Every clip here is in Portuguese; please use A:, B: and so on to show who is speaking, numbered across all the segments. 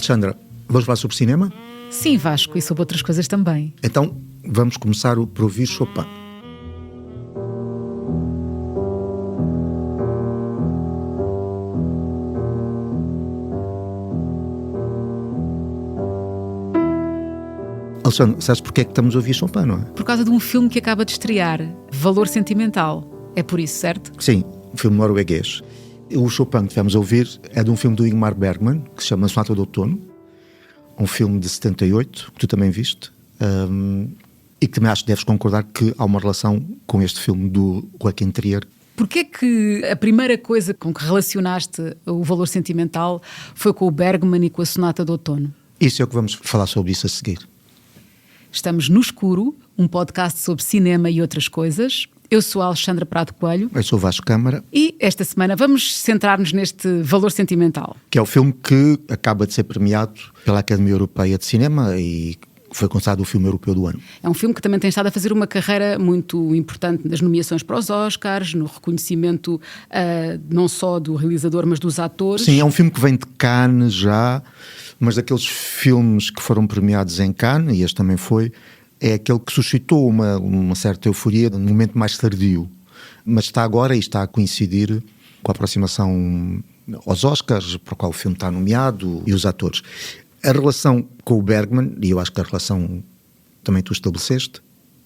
A: Alexandra, vamos falar sobre cinema?
B: Sim, Vasco, e sobre outras coisas também.
A: Então, vamos começar por ouvir Chopin. Alexandre, sabes porque é que estamos a ouvir Chopin, não é?
B: Por causa de um filme que acaba de estrear, Valor Sentimental. É por isso, certo?
A: Sim, um filme norueguês. O Chopin que tivemos a ouvir é de um filme do Ingmar Bergman, que se chama Sonata de Outono, um filme de 78, que tu também viste, e que também acho que deves concordar que há uma relação com este filme do Joaquim Trier.
B: Porquê é que a primeira coisa com que relacionaste o Valor Sentimental foi com o Bergman e com a Sonata de Outono?
A: Isso é o que vamos falar sobre isso a seguir.
B: Estamos no Escuro, um podcast sobre cinema e outras coisas. Eu sou a Alexandra Prado Coelho.
A: Eu sou o Vasco Câmara.
B: E esta semana vamos centrar-nos neste Valor Sentimental.
A: Que é o filme que acaba de ser premiado pela Academia Europeia de Cinema e foi considerado o filme europeu do ano.
B: É um filme que também tem estado a fazer uma carreira muito importante nas nomeações para os Oscars, no reconhecimento não só do realizador, mas dos atores.
A: Sim, é um filme que vem de Cannes já, mas daqueles filmes que foram premiados em Cannes, e este também foi, é aquele que suscitou uma certa euforia no momento mais tardio. Mas está agora e está a coincidir com a aproximação aos Oscars, para o qual o filme está nomeado, e os atores. A relação com o Bergman, e eu acho que a relação também tu estabeleceste,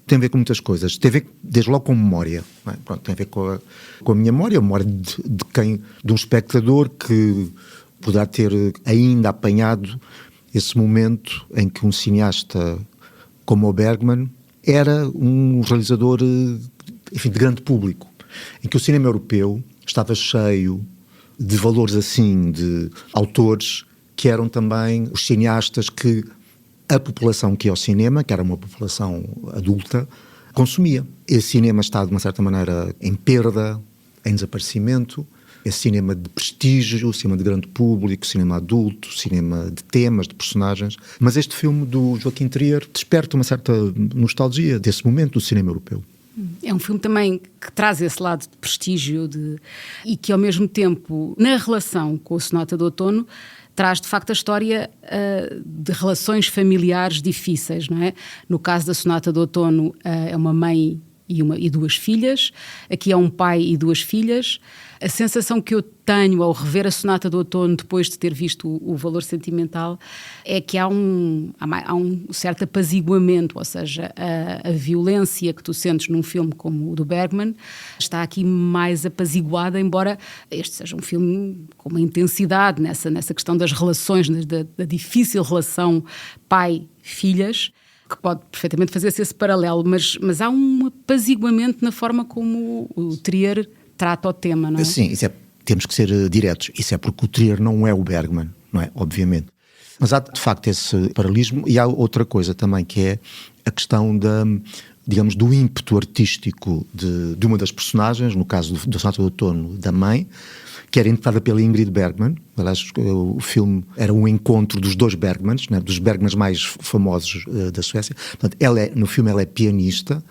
A: tem a ver com muitas coisas. Tem a ver, desde logo, com memória. Não é? Pronto, tem a ver com a minha memória, a memória de um espectador que poderá ter ainda apanhado esse momento em que um cineasta como o Bergman era um realizador, enfim, de grande público, em que o cinema europeu estava cheio de valores assim, de autores que eram também os cineastas que a população que ia ao cinema, que era uma população adulta, consumia. Esse cinema está, de uma certa maneira, em perda, em desaparecimento. Esse cinema de prestígio, cinema de grande público, cinema adulto, cinema de temas, de personagens. Mas este filme do Joaquim Trier desperta uma certa nostalgia desse momento do cinema europeu.
B: É um filme também que traz esse lado de prestígio e que, ao mesmo tempo, na relação com a Sonata de Outono, traz, de facto, a história de relações familiares difíceis, não é? No caso da Sonata de Outono, é uma mãe e duas filhas. Aqui é um pai e duas filhas. A sensação que eu tenho ao rever a Sonata de Outono, depois de ter visto o Valor Sentimental, é que há um certo apaziguamento, ou seja, a violência que tu sentes num filme como o do Bergman está aqui mais apaziguada, embora este seja um filme com uma intensidade nessa questão das relações, da difícil relação pai-filhas, que pode perfeitamente fazer-se esse paralelo, mas há um apaziguamento na forma como o Trier trata o tema, não é?
A: Sim, temos que ser diretos. Isso é porque o Trier não é o Bergman, não é? Obviamente. Mas há, de facto, esse paralelismo. E há outra coisa também, que é a questão digamos, do ímpeto artístico de uma das personagens, no caso do Sonata de Outono, da mãe, que era interpretada pela Ingrid Bergman. Aliás, o filme era um encontro dos dois Bergmans, né, dos Bergmans mais famosos da Suécia. Portanto, no filme ela é pianista,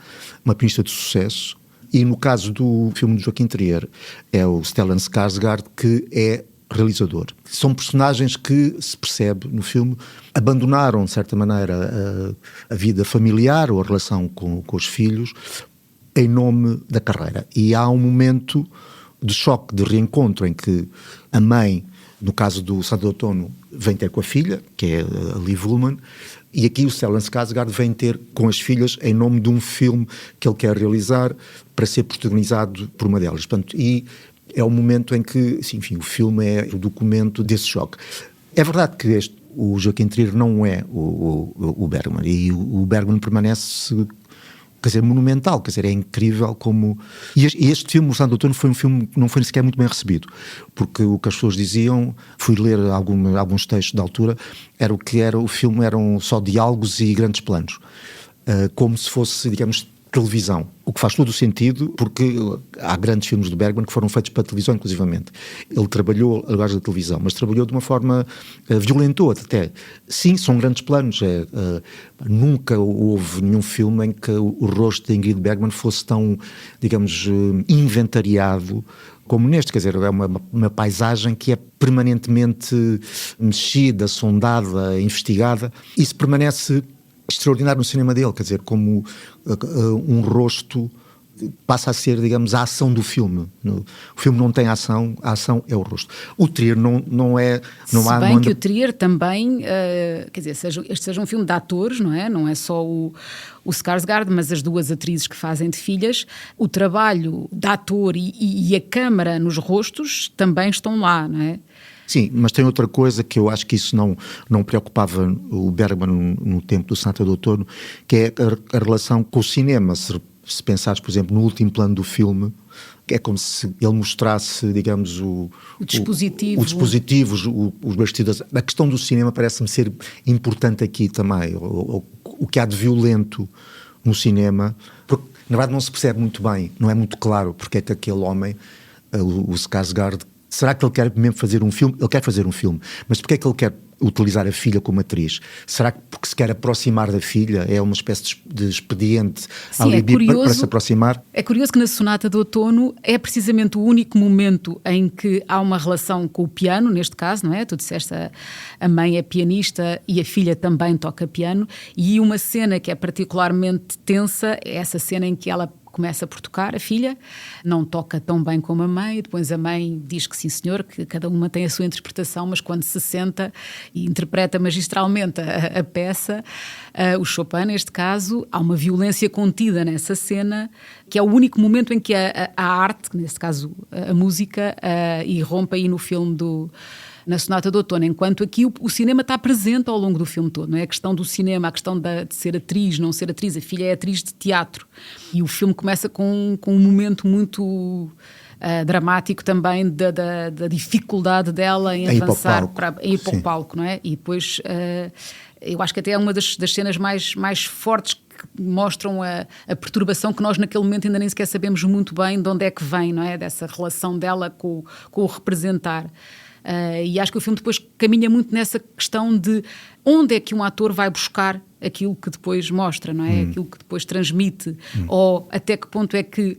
A: uma pianista de sucesso, e no caso do filme de Joaquim Trier é o Stellan Skarsgård que é realizador. São personagens que, se percebe no filme, abandonaram, de certa maneira, a vida familiar ou a relação com os filhos em nome da carreira. E há um momento de choque, de reencontro, em que a mãe, no caso do Sonata de Outono, vem ter com a filha, que é a Liv Ullmann, e aqui o Stellan Skarsgård vem ter com as filhas em nome de um filme que ele quer realizar para ser protagonizado por uma delas. Portanto, e é o momento em que, enfim, o filme é o documento desse choque. É verdade que o Joaquim Trier não é o Bergman, e o Bergman permanece, quer dizer, monumental, quer dizer, é incrível como... E este filme, O Sonata de Outono, foi um filme que não foi sequer muito bem recebido, porque o que as pessoas diziam, fui ler alguns textos da altura, o filme eram só diálogos e grandes planos, como se fosse, digamos, televisão, o que faz todo o sentido, porque há grandes filmes do Bergman que foram feitos para televisão, inclusivamente. Ele trabalhou a lugares da televisão, mas trabalhou de uma forma violentou até. Sim, são grandes planos. Nunca houve nenhum filme em que o rosto de Ingrid Bergman fosse tão, digamos, inventariado como neste, quer dizer, é uma paisagem que é permanentemente mexida, sondada, investigada. Isso permanece extraordinário no cinema dele, quer dizer, como um rosto passa a ser, digamos, a ação do filme. O filme não tem ação, a ação é o rosto. O Trier não é...
B: Se bem que o Trier também, quer dizer, este seja um filme de atores, não é? Não é só o Skarsgård, mas as duas atrizes que fazem de filhas, o trabalho de ator e a câmara nos rostos também estão lá, não é?
A: Sim, mas tem outra coisa que eu acho que isso não preocupava o Bergman no tempo do Sonata de Outono, que é a relação com o cinema. Se pensares, por exemplo, no último plano do filme, é como se ele mostrasse, digamos, o
B: dispositivo.
A: Os bastidores. A questão do cinema parece-me ser importante aqui também. O que há de violento no cinema, porque na verdade não se percebe muito bem, não é muito claro porque é que aquele homem, o Skarsgård, será que ele quer mesmo fazer um filme? Ele quer fazer um filme, mas porque é que ele quer utilizar a filha como atriz? Será que porque se quer aproximar da filha? É uma espécie de expediente para se aproximar?
B: É curioso que na Sonata de Outono é precisamente o único momento em que há uma relação com o piano, neste caso, não é? Tu disseste a mãe é pianista e a filha também toca piano, e uma cena que é particularmente tensa é essa cena em que ela começa por tocar, a filha, não toca tão bem como a mãe, depois a mãe diz que sim senhor, que cada uma tem a sua interpretação, mas quando se senta e interpreta magistralmente a peça, o Chopin neste caso, há uma violência contida nessa cena, que é o único momento em que a arte, neste caso a música, irrompe aí no filme na Sonata de Outono, enquanto aqui o cinema está presente ao longo do filme todo, não é? A questão do cinema, a questão de ser atriz, não ser atriz, a filha é atriz de teatro, e o filme começa com um momento muito dramático também da dificuldade dela em avançar para ir para o palco, não é? E depois eu acho que até é uma das cenas mais fortes que mostram a perturbação que nós naquele momento ainda nem sequer sabemos muito bem de onde é que vem, não é? Dessa relação dela com o representar. E acho que o filme depois caminha muito nessa questão de onde é que um ator vai buscar aquilo que depois mostra, não é? Aquilo que depois transmite, ou até que ponto é que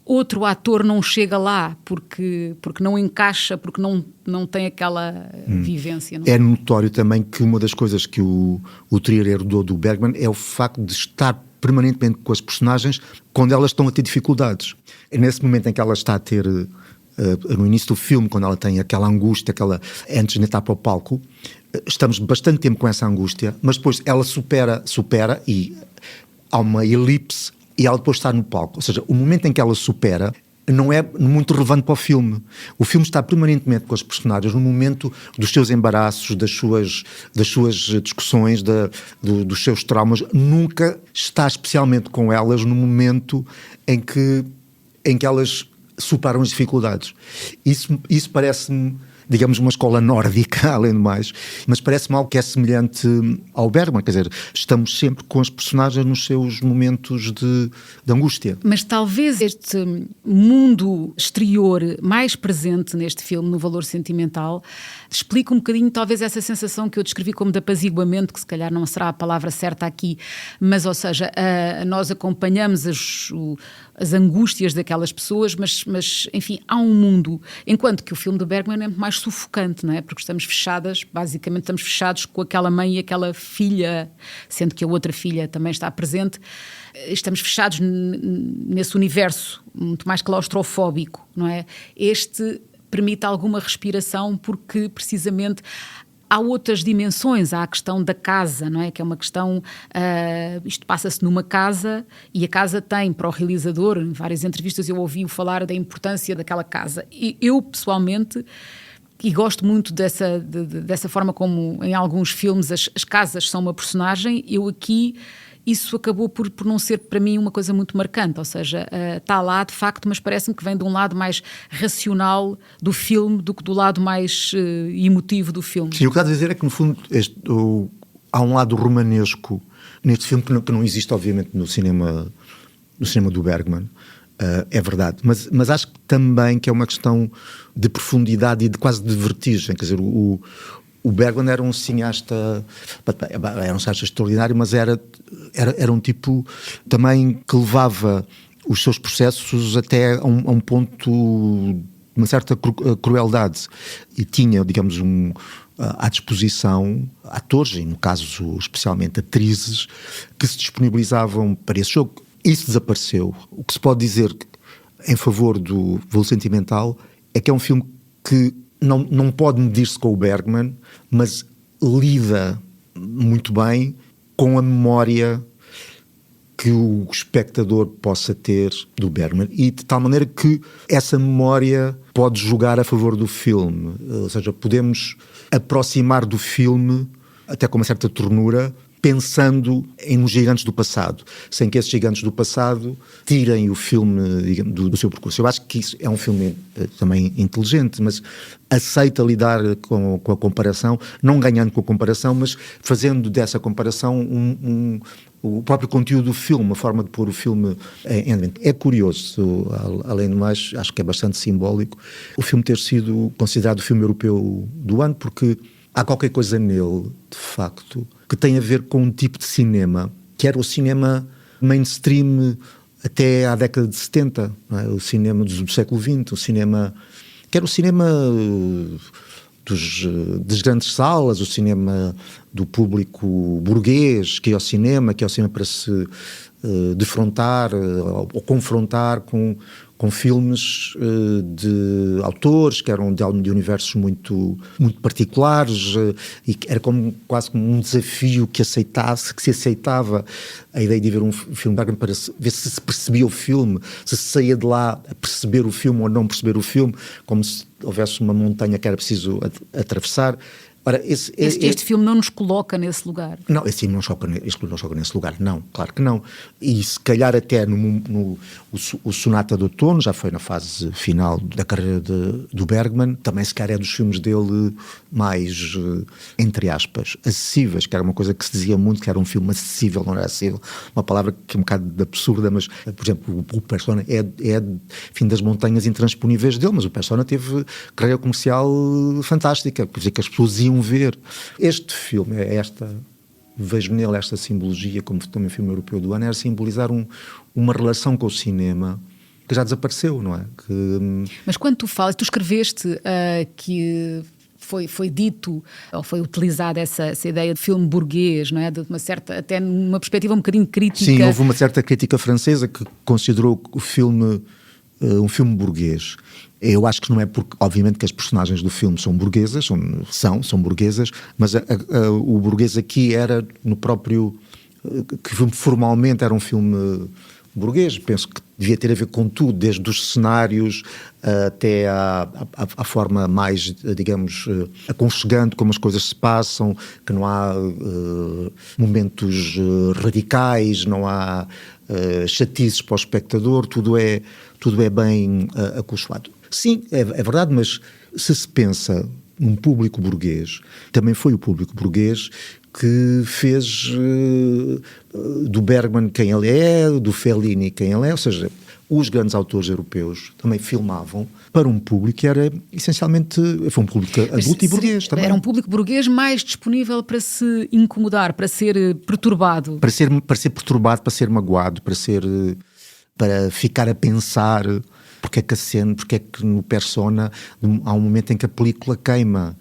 B: outro ator não chega lá porque não encaixa, porque não tem aquela vivência. Não?
A: É notório também que uma das coisas que o Trier herdou do Bergman é o facto de estar permanentemente com as personagens quando elas estão a ter dificuldades. É nesse momento em que ela está a ter... no início do filme, quando ela tem aquela angústia, antes de entrar para o palco, estamos bastante tempo com essa angústia, mas depois ela supera e há uma elipse e ela depois está no palco. Ou seja, o momento em que ela supera não é muito relevante para o filme. O filme está permanentemente com as personagens no momento dos seus embaraços, das suas discussões, dos seus traumas. Nunca está especialmente com elas no momento em que elas superam as dificuldades. Isso parece-me, digamos, uma escola nórdica, além do mais, mas parece-me algo que é semelhante ao Bergman, quer dizer, estamos sempre com as personagens nos seus momentos de angústia.
B: Mas talvez este mundo exterior mais presente neste filme, no valor sentimental, explica um bocadinho talvez essa sensação que eu descrevi como de apaziguamento, que se calhar não será a palavra certa aqui, mas ou seja, nós acompanhamos as angústias daquelas pessoas, mas enfim, há um mundo, enquanto que o filme do Bergman é muito mais sufocante, não é? Porque basicamente estamos fechados com aquela mãe e aquela filha, sendo que a outra filha também está presente, estamos fechados nesse universo muito mais claustrofóbico, não é? Este permite alguma respiração porque precisamente há outras dimensões, há a questão da casa, não é? Que é uma questão, isto passa-se numa casa e a casa tem, para o realizador, em várias entrevistas eu ouvi-o falar da importância daquela casa. E eu, pessoalmente, e gosto muito dessa forma como em alguns filmes as casas são uma personagem, eu aqui... Isso acabou por não ser para mim uma coisa muito marcante, ou seja, está lá de facto, mas parece-me que vem de um lado mais racional do filme do que do lado mais emotivo do filme.
A: Sim, o que está a dizer é que no fundo há um lado romanesco neste filme que não existe obviamente no cinema no cinema do Bergman. É verdade, mas acho que também que é uma questão de profundidade e de quase de vertigem. Quer dizer, o Bergman era um cineasta extraordinário, mas era um tipo também que levava os seus processos até a um ponto de uma certa crueldade, e tinha, digamos, à disposição atores, e no caso especialmente atrizes, que se disponibilizavam para esse jogo. Isso desapareceu. O que se pode dizer em favor do Voo Sentimental é que é um filme que não pode medir-se com o Bergman, mas lida muito bem com a memória que o espectador possa ter do Bergman, e de tal maneira que essa memória pode jogar a favor do filme. Ou seja, podemos aproximar do filme até com uma certa ternura, pensando nos gigantes do passado, sem que esses gigantes do passado tirem o filme, digamos, do seu percurso. Eu acho que isso é um filme também inteligente, mas aceita lidar com a comparação, não ganhando com a comparação, mas fazendo dessa comparação o próprio conteúdo do filme, a forma de pôr o filme em andamento. É curioso, além do mais, acho que é bastante simbólico, o filme ter sido considerado o filme europeu do ano, porque há qualquer coisa nele, de facto, que tem a ver com um tipo de cinema, que era o cinema mainstream até à década de 70, não é? O cinema do século XX, o cinema que era o cinema das grandes salas, o cinema do público burguês, que é o cinema para se defrontar ou confrontar com filmes de autores que eram de universos muito, muito particulares, e que era quase como um desafio que se aceitava a ideia de ver um filme para ver se se percebia o filme, se saía de lá a perceber o filme ou não perceber o filme, como se houvesse uma montanha que era preciso atravessar. Ora,
B: este filme não nos coloca nesse lugar.
A: Não, este filme não choca nesse lugar, não, claro que não. E se calhar até o Sonata de Outono, já foi na fase final da carreira do Bergman, também se calhar é dos filmes dele mais, entre aspas, acessíveis, que era uma coisa que se dizia muito, que era um filme acessível, não era acessível, uma palavra que é um bocado absurda, mas, por exemplo, o Persona é fim das montanhas intransponíveis dele, mas o Persona teve carreira comercial fantástica, quer dizer que as pessoas iam ver. Este filme, vejo nele esta simbologia, como também filme europeu do ano, era simbolizar uma relação com o cinema que já desapareceu, não é?
B: Mas quando tu falas, tu escreveste que foi dito, ou foi utilizada essa ideia de filme burguês, não é? De uma certa, até numa perspectiva um bocadinho crítica.
A: Sim, houve uma certa crítica francesa que considerou o filme um filme burguês. Eu acho que não é porque, obviamente, que as personagens do filme são burguesas, são burguesas, mas o burguês aqui era no próprio, que formalmente era um filme burguês. Penso que devia ter a ver com tudo, desde os cenários até à forma mais, digamos, aconchegante como as coisas se passam, que não há momentos radicais, não há chatices para o espectador, tudo é bem acolchoado. Sim, é verdade, mas se pensa num público burguês, também foi o público burguês que fez do Bergman quem ele é, do Fellini quem ele é, ou seja, os grandes autores europeus também filmavam para um público que era essencialmente, foi um público adulto e burguês também.
B: Era um público burguês mais disponível para se incomodar, para ser perturbado.
A: Para ser perturbado, para ser magoado, para ficar a pensar porque é que no Persona há um momento em que a película queima.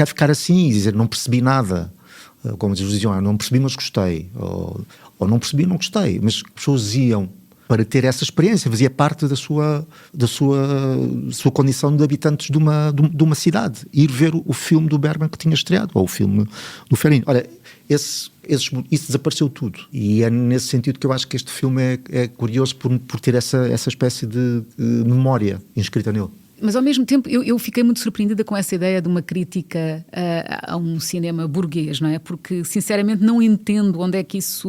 A: Ficar assim e dizer, não percebi nada. Como diziam, não percebi, mas gostei. Ou não percebi, não gostei. Mas as pessoas iam para ter essa experiência, fazia parte da sua condição de habitantes de uma cidade. Ir ver o filme do Bergman que tinha estreado, ou o filme do Fellini. Olha, isso desapareceu tudo. E é nesse sentido que eu acho que este filme é curioso por ter essa espécie de memória inscrita nele.
B: Mas ao mesmo tempo eu fiquei muito surpreendida com essa ideia de uma crítica a um cinema burguês, não é? Porque sinceramente não entendo onde é que isso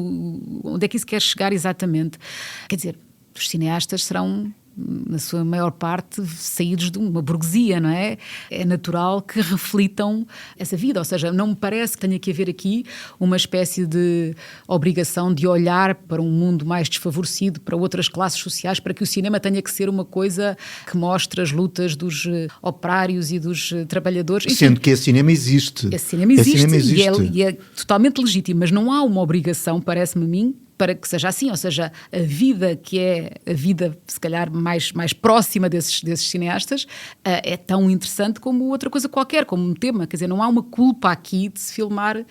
B: quer chegar exatamente. Quer dizer, os cineastas serão na sua maior parte, saídos de uma burguesia, não é? É natural que reflitam essa vida, ou seja, não me parece que tenha que haver aqui uma espécie de obrigação de olhar para um mundo mais desfavorecido, para outras classes sociais, para que o cinema tenha que ser uma coisa que mostre as lutas dos operários e dos trabalhadores. Enfim,
A: sendo que esse cinema existe.
B: Esse cinema existe. E é totalmente legítimo, mas não há uma obrigação, parece-me a mim, para que seja assim, ou seja, a vida que é a vida, se calhar, mais próxima desses cineastas, é tão interessante como outra coisa qualquer, como um tema. Quer dizer, não há uma culpa aqui de se filmar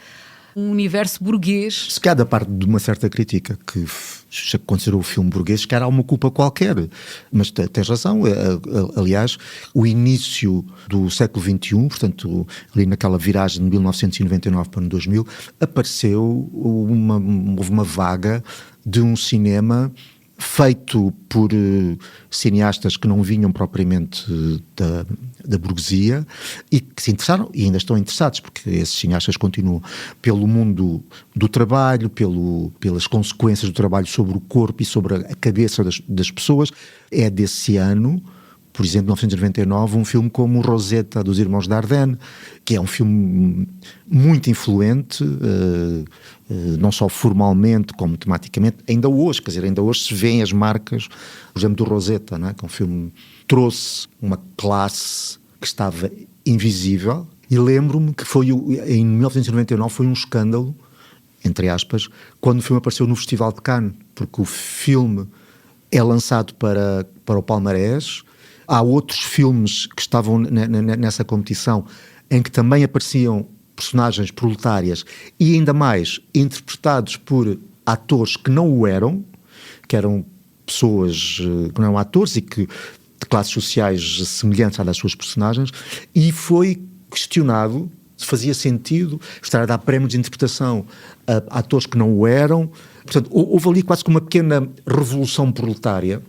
B: um universo burguês.
A: Se calhar da parte de uma certa crítica que considerou o filme burguês, se calhar há uma culpa qualquer, mas tens razão. Aliás, o início do século XXI, portanto ali naquela viragem de 1999 para 2000, houve uma vaga de um cinema feito por cineastas que não vinham propriamente da burguesia e que se interessaram e ainda estão interessados, porque esses cineastas continuam pelo mundo do trabalho, pelas consequências do trabalho sobre o corpo e sobre a cabeça das pessoas. É desse ano, por exemplo, 1999, um filme como Rosetta, dos irmãos Dardenne, que é um filme muito influente, não só formalmente como tematicamente, ainda hoje se vêem as marcas, por exemplo, do Rosetta, não é? Que é um filme que trouxe uma classe que estava invisível, e lembro-me que em 1999 foi um escândalo, entre aspas, quando o filme apareceu no Festival de Cannes, porque o filme é lançado para o palmarés. Há outros filmes que estavam nessa competição em que também apareciam personagens proletárias e ainda mais interpretados por atores que não o eram, que eram pessoas que não eram atores e que de classes sociais semelhantes à das suas personagens, e foi questionado se fazia sentido estar a dar prémios de interpretação a atores que não o eram. Portanto, houve ali quase que uma pequena revolução proletária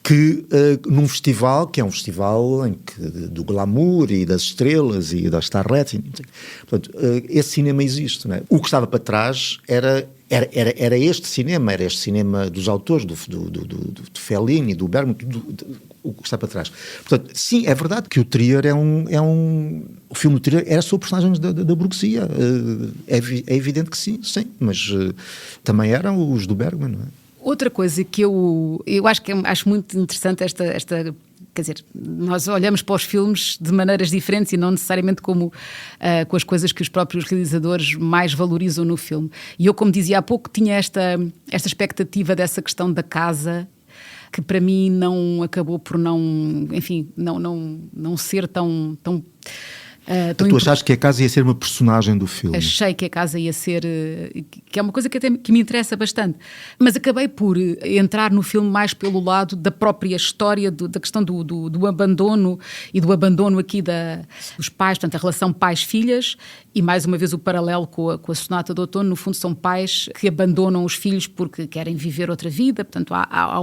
A: que num festival, que é um festival do glamour e das estrelas e das starlets, portanto, esse cinema existe, não é? O que estava para trás era este cinema dos autores, do Fellini, do Bergman, o que está para trás. Portanto, sim, é verdade que o Trier o filme do Trier era sobre personagens da burguesia, é evidente que sim, mas também eram os do Bergman, não é?
B: Outra coisa que eu acho muito interessante esta, quer dizer, nós olhamos para os filmes de maneiras diferentes e não necessariamente como com as coisas que os próprios realizadores mais valorizam no filme. E eu, como dizia há pouco, tinha esta expectativa dessa questão da casa, que para mim não acabou por não ser tão
A: tu achaste que a casa ia ser uma personagem do filme?
B: Achei que a casa ia ser... que é uma coisa que me interessa bastante. Mas acabei por entrar no filme mais pelo lado da própria história, da questão do abandono e do abandono aqui dos pais, portanto a relação pais-filhas, e mais uma vez o paralelo com a Sonata de Outono. No fundo são pais que abandonam os filhos porque querem viver outra vida, portanto há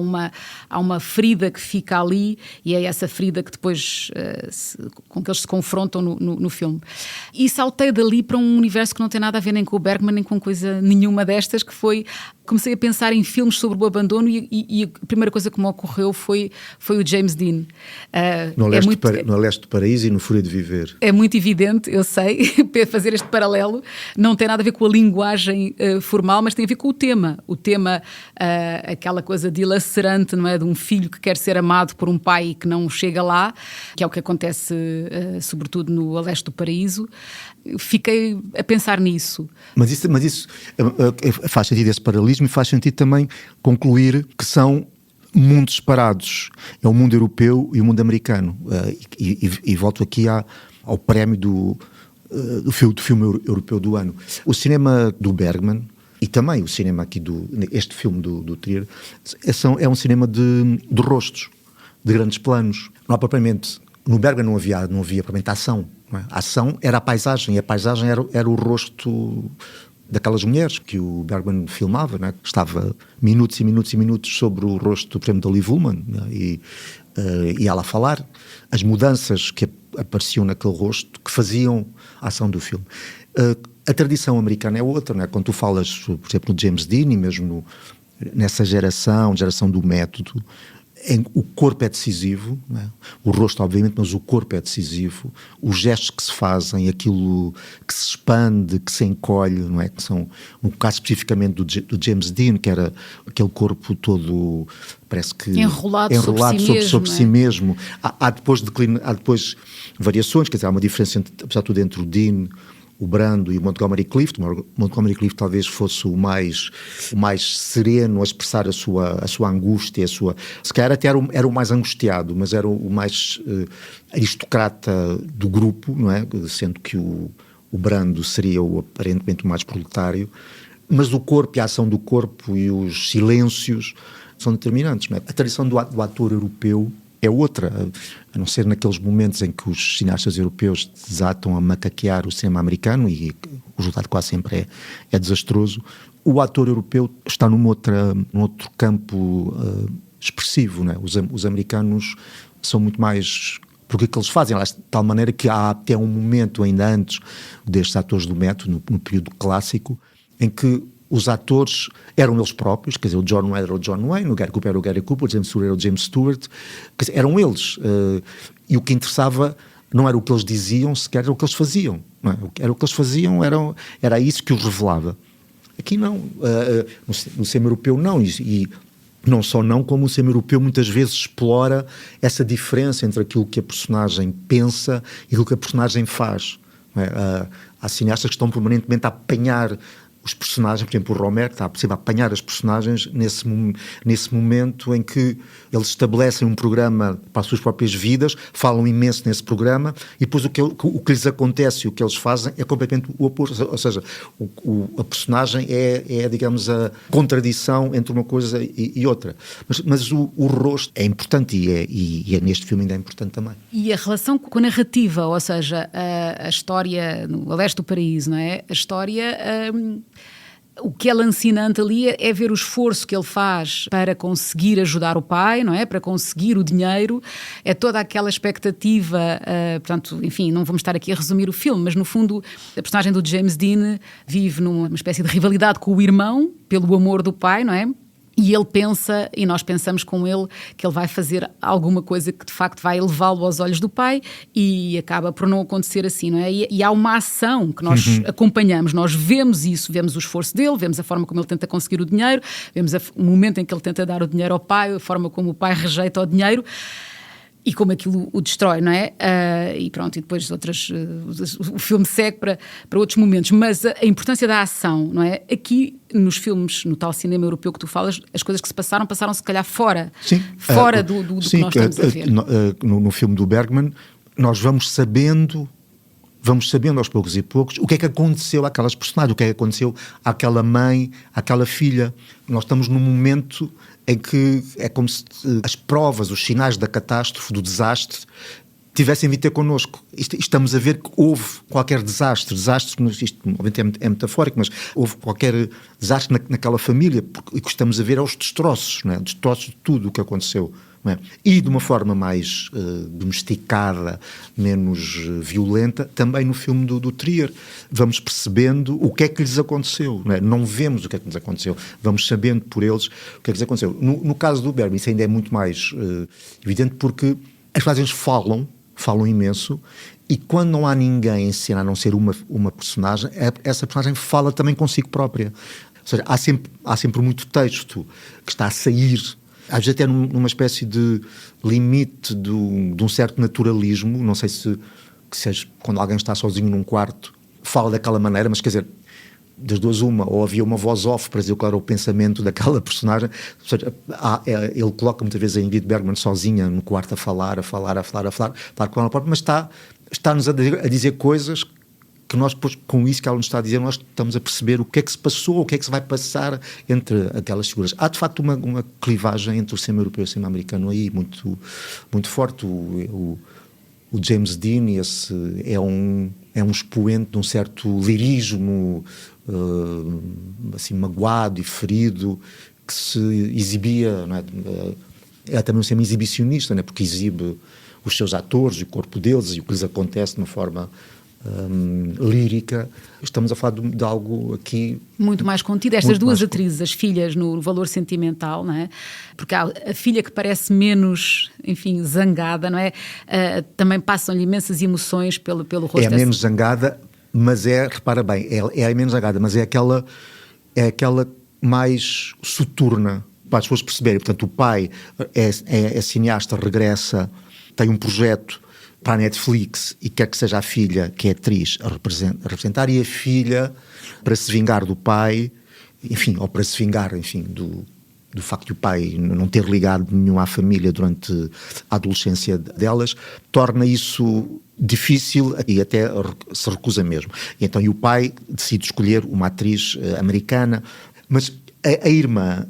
B: uma ferida que fica ali, e é essa ferida que depois com que eles se confrontam no filme. E saltei dali para um universo que não tem nada a ver nem com o Bergman, nem com coisa nenhuma destas, que foi... Comecei a pensar em filmes sobre o abandono e a primeira coisa que me ocorreu foi o James Dean.
A: No Leste do Paraíso e no Fúria de Viver.
B: É muito evidente, eu sei, fazer este paralelo. Não tem nada a ver com a linguagem formal, mas tem a ver com o tema. O tema, aquela coisa dilacerante, não é? De um filho que quer ser amado por um pai e que não chega lá, que é o que acontece sobretudo no A Leste do Paraíso. Fiquei a pensar nisso.
A: Mas isso faz sentido, esse paralelismo, e faz sentido também concluir que são mundos separados. É o mundo europeu e o mundo americano. E volto aqui ao prémio do filme europeu do ano. O cinema do Bergman e também o cinema aqui este filme do Trier é um cinema de rostos, de grandes planos. Não há propriamente... No Bergman não havia propriamente ação. Não é? A ação era a paisagem, e a paisagem era o rosto daquelas mulheres que o Bergman filmava, não é? Estava minutos e minutos e minutos sobre o rosto, por exemplo, da Liv Ullmann, não é? E ela a falar, as mudanças que apareciam naquele rosto que faziam a ação do filme. A tradição americana é outra, não é? Quando tu falas, por exemplo, no James Dean e mesmo nessa geração do método, o corpo é decisivo, não é? O rosto obviamente, mas o corpo é decisivo, os gestos que se fazem, aquilo que se expande, que se encolhe, não é? Que são, no caso especificamente do James Dean, que era aquele corpo todo, parece que
B: enrolado
A: sobre si mesmo. Há depois variações, quer dizer, há uma diferença, apesar de tudo, entre o Dean, o Brando e o Montgomery Clift. O Montgomery Clift talvez fosse o mais sereno a expressar a sua angústia, se calhar até era o mais angustiado, mas era o mais aristocrata do grupo, não é? Sendo que o Brando seria aparentemente o mais proletário, mas o corpo e a ação do corpo e os silêncios são determinantes, não é? A tradição do ator europeu é outra, a não ser naqueles momentos em que os cineastas europeus desatam a macaquear o cinema americano, e o resultado quase sempre é desastroso. O ator europeu está num outro campo expressivo, não é? Os americanos são muito mais... Porque o que eles fazem, de tal maneira que há até um momento ainda antes destes atores do método, no período clássico, em que os atores eram eles próprios, quer dizer, o John Wayne era o John Wayne, o Gary Cooper era o Gary Cooper, o James Stewart era o James Stewart, quer dizer, eram eles. E o que interessava não era o que eles diziam, sequer era o que eles faziam. Não é? Era o que eles faziam, era isso que os revelava. Aqui não. No cinema europeu não. E não só não, como o cinema europeu muitas vezes explora essa diferença entre aquilo que a personagem pensa e aquilo que a personagem faz. Não é? Há cineastas que estão permanentemente a apanhar os personagens, por exemplo, o Romero está a apanhar as personagens nesse momento em que eles estabelecem um programa para as suas próprias vidas, falam imenso nesse programa, e depois o que lhes acontece e o que eles fazem é completamente o oposto, ou seja, a personagem é, digamos, a contradição entre uma coisa e outra. Mas o rosto é importante e neste filme ainda é importante também.
B: E a relação com a narrativa, ou seja, a história no A Leste do Paraíso, não é? A história... O que é lancinante ali é ver o esforço que ele faz para conseguir ajudar o pai, não é? Para conseguir o dinheiro, é toda aquela expectativa, portanto, enfim, não vamos estar aqui a resumir o filme, mas no fundo a personagem do James Dean vive numa espécie de rivalidade com o irmão, pelo amor do pai, não é? E ele pensa, e nós pensamos com ele, que ele vai fazer alguma coisa que de facto vai levá-lo aos olhos do pai, e acaba por não acontecer assim, não é? E há uma ação que nós acompanhamos, nós vemos isso, vemos o esforço dele, vemos a forma como ele tenta conseguir o dinheiro, vemos o momento em que ele tenta dar o dinheiro ao pai, a forma como o pai rejeita o dinheiro, e como aquilo o destrói, não é? E pronto, e depois o filme segue para outros momentos. Mas a importância da ação, não é? Aqui, nos filmes, no tal cinema europeu que tu falas, as coisas que se passaram se calhar fora.
A: Sim.
B: Fora do que nós estamos a ver.
A: No filme do Bergman, nós vamos sabendo aos poucos e poucos o que é que aconteceu àquelas personagens, o que é que aconteceu àquela mãe, àquela filha. Nós estamos num momento em que é como se as provas, os sinais da catástrofe, do desastre, tivessem vindo ter connosco. Estamos a ver que houve qualquer desastre, isto obviamente é metafórico, mas houve qualquer desastre naquela família, e o que estamos a ver é os destroços, não é? Destroços de tudo o que aconteceu. Não é? E de uma forma mais domesticada, menos violenta, também no filme do Trier. Vamos percebendo o que é que lhes aconteceu. Não é? Não vemos o que é que lhes aconteceu, vamos sabendo por eles o que é que lhes aconteceu. No caso do Bergman, isso ainda é muito mais evidente, porque as personagens falam imenso, e quando não há ninguém em cena a não ser uma personagem, essa personagem fala também consigo própria. Ou seja, há sempre muito texto que está a sair, às vezes até numa espécie de limite de um certo naturalismo. Não sei se seja quando alguém está sozinho num quarto, fala daquela maneira, mas quer dizer, das duas uma, ou havia uma voz off para dizer qual era o pensamento daquela personagem. Ou seja, ele coloca muitas vezes a Ingrid Bergman sozinha no quarto a falar com ela própria, mas está-nos a dizer coisas que nós depois, com isso que ela nos está a dizer, nós estamos a perceber o que é que se passou, o que é que se vai passar entre aquelas figuras. Há de facto uma clivagem entre o cinema europeu e o cinema americano aí muito, muito forte. O James Dean é um expoente de um certo lirismo assim magoado e ferido, que se exibia, não é? É também um cinema exibicionista, não é? Porque exibe os seus atores, o corpo deles e o que lhes acontece de uma forma lírica. Estamos a falar de algo aqui
B: muito mais contido. Estas duas atrizes, as filhas no Valor Sentimental, não é? Porque há a filha que parece menos, enfim, zangada, não é? Também passam-lhe imensas emoções pelo rosto.
A: É menos zangada, mas repara bem, é a menos zangada, mas é aquela mais soturna, para as pessoas perceberem. Portanto, o pai é cineasta, regressa, tem um projeto para a Netflix e quer que seja a filha, que é atriz, a representar, e a filha, para se vingar do pai, enfim, ou para se vingar, enfim, do facto de o pai não ter ligado nenhum à família durante a adolescência delas, torna isso difícil e até se recusa mesmo. E então o pai decide escolher uma atriz americana, mas a irmã,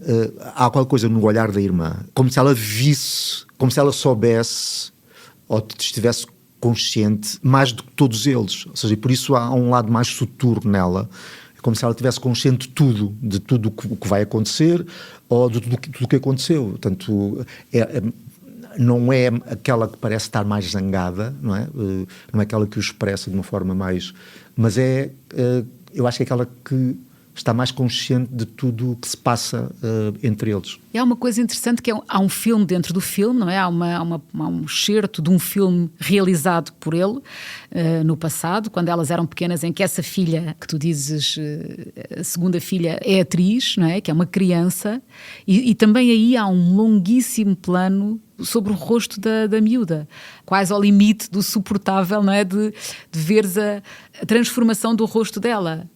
A: há qualquer coisa no olhar da irmã, como se ela visse, como se ela soubesse ou estivesse consciente mais do que todos eles. Ou seja, por isso há um lado mais soturno nela, como se ela estivesse consciente de tudo o que vai acontecer ou de tudo o que aconteceu. Portanto, não é aquela que parece estar mais zangada, não é? Não é aquela que o expressa de uma forma mais... Mas eu acho que é aquela que está mais consciente de tudo o que se passa entre eles.
B: E há uma coisa interessante que há um filme dentro do filme, não é? Há um excerto de um filme realizado por ele no passado, quando elas eram pequenas, em que essa filha, que tu dizes, a segunda filha, é atriz, não é? Que é uma criança, e também aí há um longuíssimo plano sobre o rosto da miúda, quase ao limite do suportável, não é? De veres a transformação do rosto dela.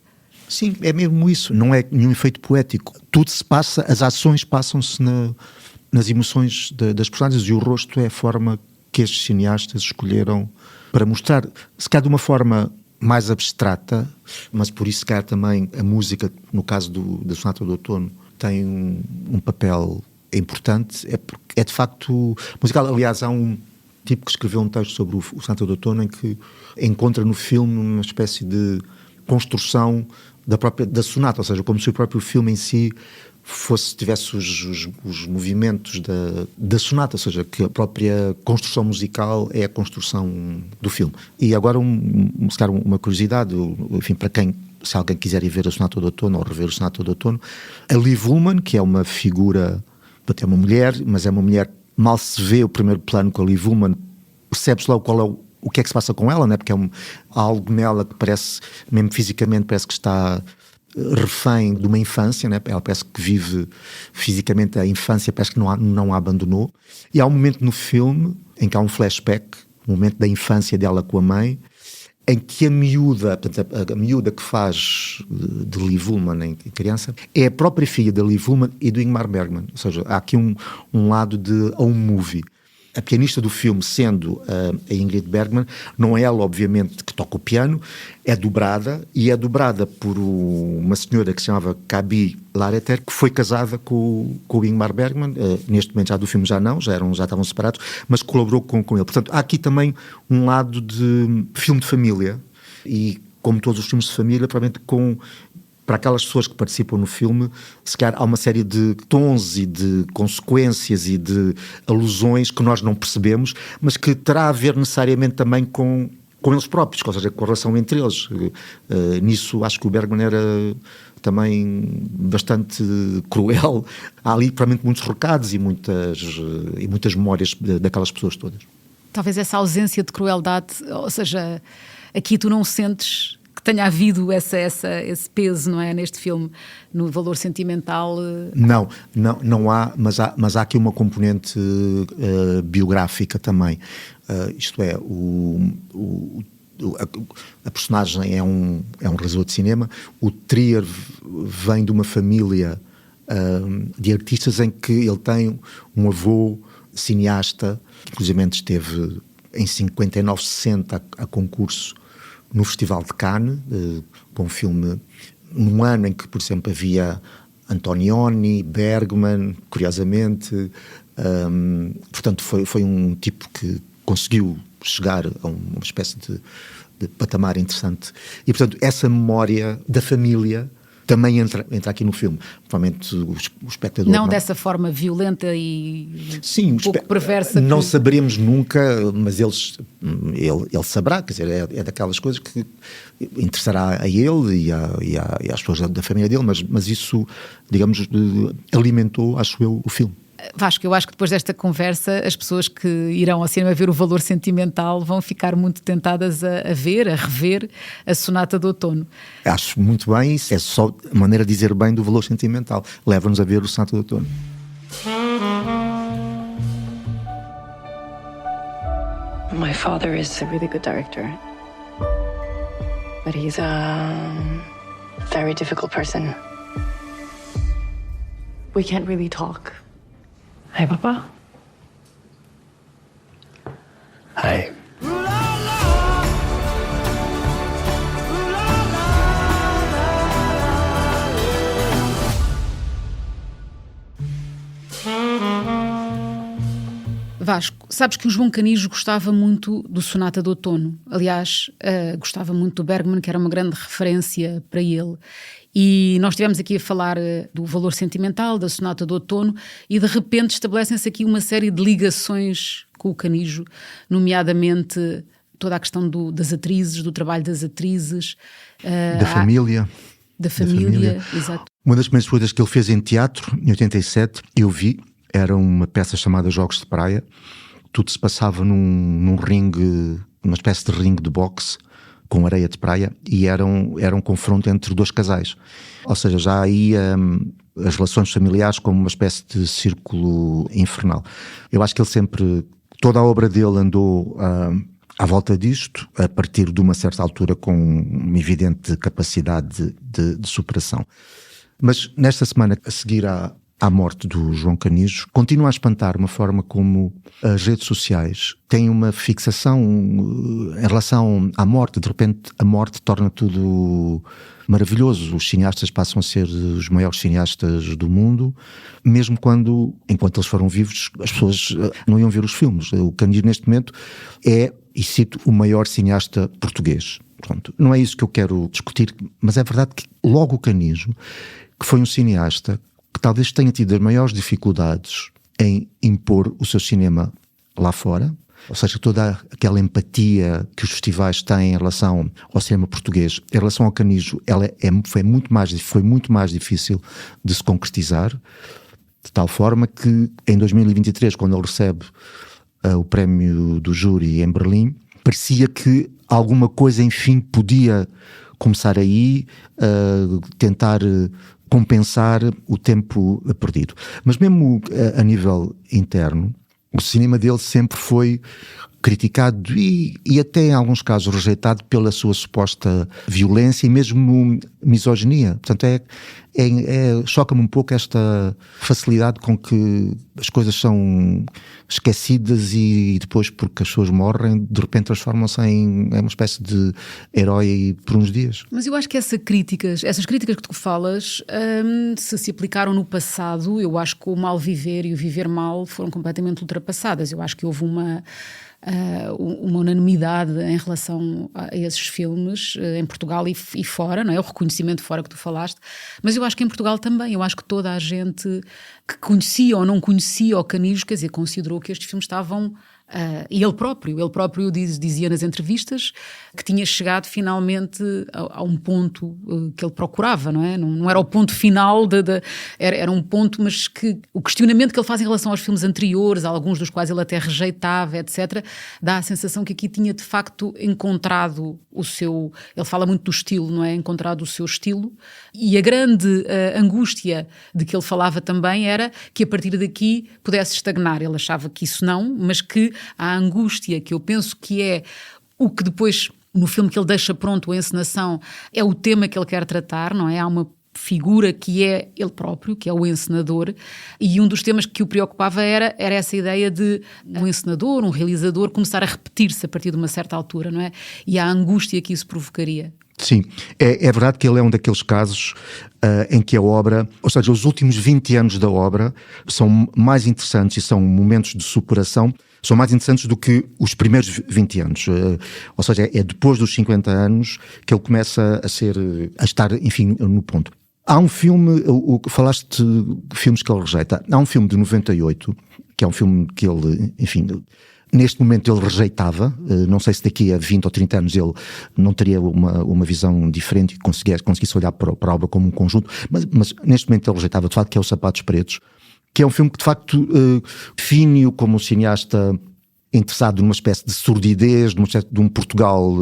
A: Sim, é mesmo isso, não é nenhum efeito poético. Tudo se passa, as ações passam-se nas emoções das personagens, e o rosto é a forma que estes cineastas escolheram para mostrar, se calhar de uma forma mais abstrata, mas por isso se calhar também a música, no caso da Sonata do Outono, tem um papel importante, é de facto musical. Aliás, há um tipo que escreveu um texto sobre o Sonata do Outono em que encontra no filme uma espécie de construção da sonata, ou seja, como se o próprio filme em si tivesse os movimentos da sonata, ou seja, que a própria construção musical é a construção do filme. E agora, uma curiosidade, enfim, para se alguém quiser ir ver a Sonata do Outono ou rever a Sonata do Outono, a Liv Ullmann, que é uma figura, é uma mulher, mas é uma mulher, mal se vê o primeiro plano com a Liv Ullmann, percebe-se logo qual é o que é que se passa com ela, né? Porque há algo nela que parece, mesmo fisicamente, parece que está refém de uma infância, né? Ela parece que vive fisicamente a infância, parece que não a abandonou. E há um momento no filme em que há um flashback, um momento da infância dela com a mãe, em que a miúda que faz de Liv Ullmann em criança, é a própria filha da Liv Ullmann e do Ingmar Bergman. Ou seja, há aqui um lado de home movie. A pianista do filme, sendo a Ingrid Bergman, não é ela, obviamente, que toca o piano, é dobrada, e é dobrada por uma senhora que se chamava Gabi Lareter, que foi casada com o Ingmar Bergman, neste momento já do filme já estavam separados, mas colaborou com ele. Portanto, há aqui também um lado de filme de família, e como todos os filmes de família, provavelmente para aquelas pessoas que participam no filme, se calhar há uma série de tons e de consequências e de alusões que nós não percebemos, mas que terá a ver necessariamente também com eles próprios, ou seja, com a relação entre eles. Nisso acho que o Bergman era também bastante cruel. Há ali provavelmente muitos recados e muitas memórias daquelas pessoas todas.
B: Talvez essa ausência de crueldade, ou seja, aqui tu não sentes que tenha havido esse peso, não é, neste filme, no valor sentimental?
A: Não há, mas há aqui uma componente biográfica também. Isto é, a personagem é um realizador de cinema. O Trier vem de uma família de artistas em que ele tem um avô cineasta, que inclusive esteve em 59, 60 a concurso no Festival de Cannes, com um filme num ano em que, por exemplo, havia Antonioni, Bergman, curiosamente. Portanto, foi um tipo que conseguiu chegar a uma espécie de patamar interessante. E, portanto, essa memória da família também entra aqui no filme. Provavelmente o espectador...
B: Não dessa forma violenta e
A: sim,
B: pouco perversa.
A: Não saberemos nunca, mas ele saberá, quer dizer, é daquelas coisas que interessará a ele e às pessoas da família dele, mas isso, digamos, alimentou, acho eu, o filme.
B: Vasco, eu acho que depois desta conversa as pessoas que irão ao cinema ver O Valor Sentimental vão ficar muito tentadas a rever a Sonata de Outono.
A: Acho muito bem, isso é só a maneira de dizer bem do Valor Sentimental. Leva-nos a ver o Sonata de Outono.
C: My father is a really good director, but he's a very difficult person. We can't really talk. Hi, Papa.
D: Hi.
B: Vasco, sabes que o João Canijo gostava muito do Sonata de Outono. Aliás, gostava muito do Bergman, que era uma grande referência para ele. E nós estivemos aqui a falar do Valor Sentimental, da Sonata de Outono, e de repente estabelecem-se aqui uma série de ligações com o Canijo, nomeadamente toda a questão das atrizes, do trabalho das atrizes.
A: Da família.
B: Da família, exato.
A: Uma das primeiras coisas que ele fez em teatro, em 87, eu vi, era uma peça chamada Jogos de Praia. Tudo se passava num ringue, uma espécie de ringue de boxe, com areia de praia, e era um confronto entre dois casais. Ou seja, já aí as relações familiares como uma espécie de círculo infernal. Eu acho que ele sempre, toda a obra dele andou à volta disto, a partir de uma certa altura com uma evidente capacidade de superação. Mas nesta semana, a seguir à morte do João Canijo, continua a espantar uma forma como as redes sociais têm uma fixação em relação à morte. De repente a morte torna tudo maravilhoso. Os cineastas passam a ser os maiores cineastas do mundo, mesmo enquanto eles foram vivos, as pessoas não iam ver os filmes. O Canijo neste momento é, e cito, o maior cineasta português. Pronto, não é isso que eu quero discutir, mas é verdade que logo o Canijo, que foi um cineasta que talvez tenha tido as maiores dificuldades em impor o seu cinema lá fora, ou seja, toda aquela empatia que os festivais têm em relação ao cinema português, em relação ao Canijo, ela foi muito mais difícil de se concretizar, de tal forma que em 2023, quando ele recebe o prémio do júri em Berlim, parecia que alguma coisa, enfim, podia começar aí, tentar compensar o tempo perdido. Mas mesmo a nível interno, o cinema dele sempre foi criticado e até em alguns casos rejeitado pela sua suposta violência e mesmo misoginia. Portanto, choca-me um pouco esta facilidade com que as coisas são esquecidas e depois, porque as pessoas morrem, de repente transformam-se em uma espécie de herói por uns dias.
B: Mas eu acho que essas críticas que tu falas, se aplicaram no passado, eu acho que o mal viver e o viver mal foram completamente ultrapassadas. Eu acho que houve uma unanimidade em relação a esses filmes em Portugal e fora, não é? O reconhecimento fora que tu falaste, mas eu acho que em Portugal também, eu acho que toda a gente que conhecia ou não conhecia o Canijo, quer dizer, considerou que estes filmes estavam... e ele próprio dizia nas entrevistas que tinha chegado finalmente a um ponto que ele procurava, não é? Não era o ponto final, era um ponto, mas que o questionamento que ele faz em relação aos filmes anteriores, alguns dos quais ele até rejeitava, etc., dá a sensação que aqui tinha de facto encontrado o seu... Ele fala muito do estilo, não é? Encontrado o seu estilo, e a grande angústia de que ele falava também era que a partir daqui pudesse estagnar. Ele achava que isso não, mas que a angústia, que eu penso que é o que depois, no filme que ele deixa pronto, a encenação, é o tema que ele quer tratar, não é? Há uma figura que é ele próprio, que é o encenador, e um dos temas que o preocupava era essa ideia de um encenador, um realizador, começar a repetir-se a partir de uma certa altura, não é? E a angústia que isso provocaria.
A: Sim, é verdade que ele é um daqueles casos em que a obra, ou seja, os últimos 20 anos da obra são mais interessantes e são momentos de superação, são mais interessantes do que os primeiros 20 anos. Ou seja, é depois dos 50 anos que ele começa a estar, enfim, no ponto. Há um filme, falaste de filmes que ele rejeita. Há um filme de 98, que é um filme que ele, enfim, neste momento ele rejeitava. Não sei se daqui a 20 ou 30 anos ele não teria uma visão diferente e conseguisse olhar para a obra como um conjunto, mas neste momento ele rejeitava, de facto, que é Os Sapatos Pretos, que é um filme que de facto define-o como um cineasta interessado numa espécie de sordidez, de um Portugal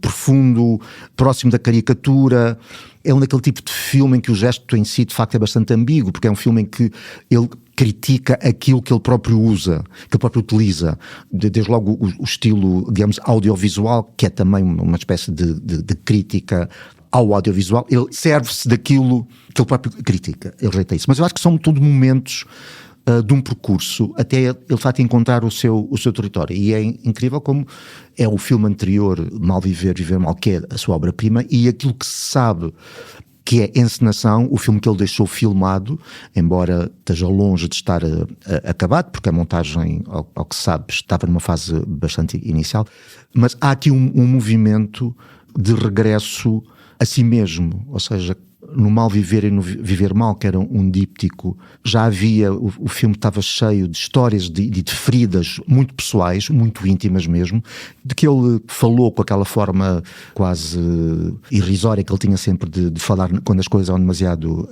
A: profundo, próximo da caricatura. É um daquele tipo de filme em que o gesto em si de facto é bastante ambíguo, porque é um filme em que ele critica aquilo que ele próprio usa, que ele próprio utiliza, desde logo o estilo, digamos, audiovisual, que é também uma espécie de crítica ao audiovisual. Ele serve-se daquilo que ele próprio critica, ele rejeita isso. Mas eu acho que são tudo momentos de um percurso até ele de facto encontrar o seu território, e é incrível como é o filme anterior, Mal Viver, Viver Mal, que é a sua obra-prima, e aquilo que se sabe que é encenação, o filme que ele deixou filmado, embora esteja longe de estar acabado, porque a montagem, ao que se sabe, estava numa fase bastante inicial, mas há aqui um movimento de regresso a si mesmo, ou seja, no Mal Viver e no Viver Mal, que era um díptico, já havia, o filme estava cheio de histórias de feridas muito pessoais, muito íntimas mesmo, de que ele falou com aquela forma quase irrisória que ele tinha sempre de falar quando as coisas eram demasiado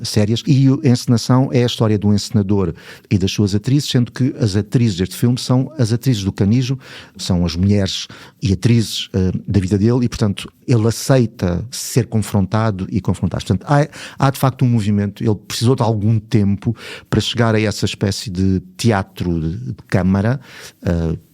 A: sérias. E a encenação é a história do encenador e das suas atrizes, sendo que as atrizes deste filme são as atrizes do Canijo, são as mulheres e atrizes da vida dele, e portanto ele aceita ser confrontado e confrontado. Portanto, há de facto um movimento, ele precisou de algum tempo para chegar a essa espécie de teatro de câmara,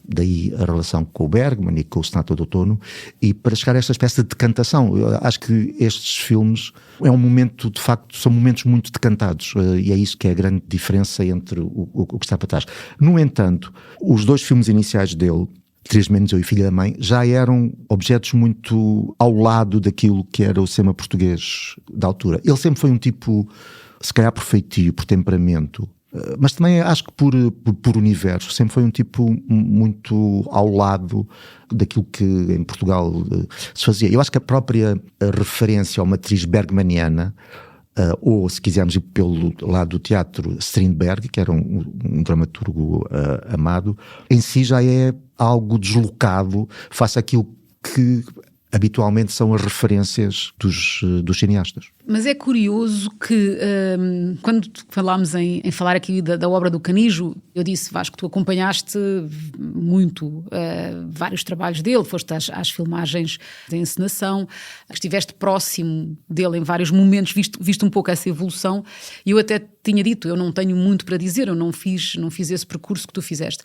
A: daí a relação com o Bergman e com o Sonata de Outono, e para chegar a esta espécie de decantação. Eu acho que estes filmes é um momento, de facto, são momentos muito decantados, e é isso que é a grande diferença entre o que está para trás. No entanto, os dois filmes iniciais dele, Três Menos Eu e Filha da Mãe, já eram objetos muito ao lado daquilo que era o cinema português da altura. Ele sempre foi um tipo, se calhar por feitio, por temperamento, mas também acho que por universo, sempre foi um tipo muito ao lado daquilo que em Portugal se fazia. Eu acho que a própria referência a uma atriz bergmaniana, ou se quisermos ir pelo lado do teatro, Strindberg, que era um dramaturgo amado, em si já é algo deslocado face àquilo que habitualmente são as referências dos cineastas.
B: Mas é curioso que quando falámos em falar aqui da obra do Canijo, eu disse, Vasco, tu acompanhaste muito vários trabalhos dele, foste às filmagens de encenação, estiveste próximo dele em vários momentos, viste um pouco essa evolução, e eu até tinha dito, eu não tenho muito para dizer, eu não fiz esse percurso que tu fizeste.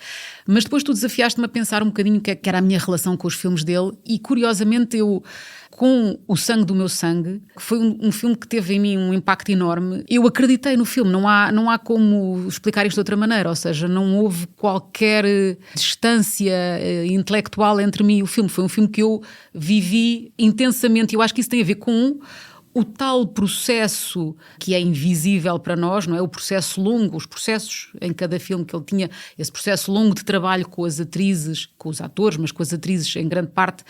B: Mas depois tu desafiaste-me a pensar um bocadinho que era a minha relação com os filmes dele, e curiosamente eu, com O Sangue do Meu Sangue, que foi um filme que teve em mim um impacto enorme, eu acreditei no filme, não há como explicar isto de outra maneira, ou seja, não houve qualquer distância intelectual entre mim e o filme. Foi um filme que eu vivi intensamente, e eu acho que isso tem a ver com o tal processo que é invisível para nós, não é? O processo longo, os processos em cada filme que ele tinha, esse processo longo de trabalho com as atrizes, com os atores, mas com as atrizes em grande parte,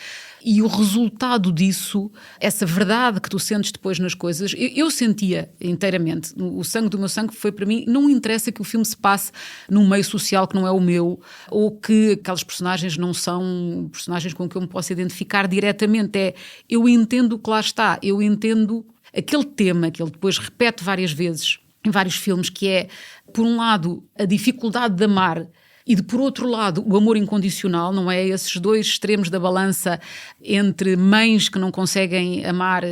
B: e o resultado disso, essa verdade que tu sentes depois nas coisas, eu sentia inteiramente. O Sangue do Meu Sangue foi para mim, não interessa que o filme se passe num meio social que não é o meu, ou que aquelas personagens não são personagens com que eu me possa identificar diretamente, eu entendo o que lá está, eu entendo aquele tema que ele depois repete várias vezes em vários filmes, que é, por um lado, a dificuldade de amar, e por outro lado o amor incondicional, não é? Esses dois extremos da balança entre mães que não conseguem amar